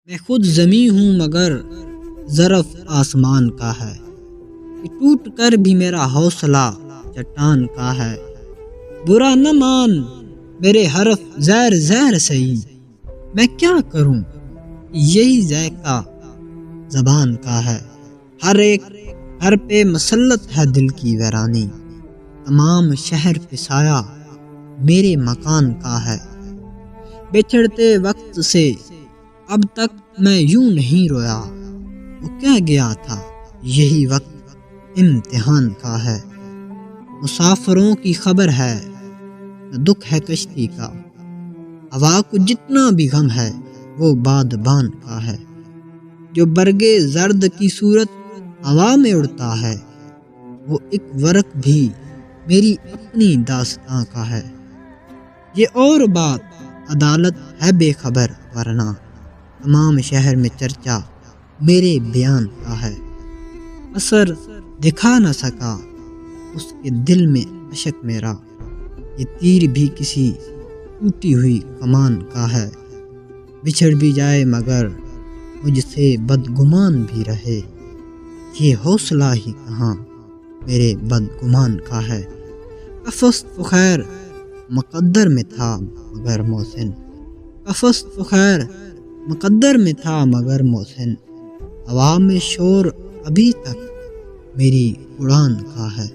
मैं खुद ज़मी हूँ मगर ज़रफ़ आसमान का है कि टूट कर भी मेरा हौसला चट्टान का है। बुरा न मान मेरे हरफ ज़हर ज़हर सही, मैं क्या करूँ यही ज़ायका ज़बान का है। हर एक घर पे मसल्लत है दिल की वीरानी, तमाम शहर पे साया मेरे मकान का है। बिछड़ते वक्त से अब तक मैं यूं नहीं रोया, वो क्या गया था यही वक्त इम्तिहान का है। मुसाफिरों की खबर है न दुख है कश्ती का, हवा को जितना भी गम है वो बादबान का है। जो बरगे जर्द की सूरत हवा में उड़ता है, वो एक वर्क भी मेरी अपनी दास्तां का है। ये और बात अदालत है बेखबर, वरना तमाम शहर में चर्चा मेरे बयान का है। असर दिखा न सका उसके दिल में अशक मेरा, ये तीर भी किसी टूटी हुई कमान का है। बिछड़ भी जाए मगर मुझसे बदगुमान भी रहे, ये हौसला ही कहाँ मेरे बदगुमान का है। कफ़स तो खैर मुक़द्दर में था मगर मोहसिन, कफ़स तो खैर मुक़द्दर में था मगर मोहसिन, हवा में शोर अभी तक मेरी उड़ान का है।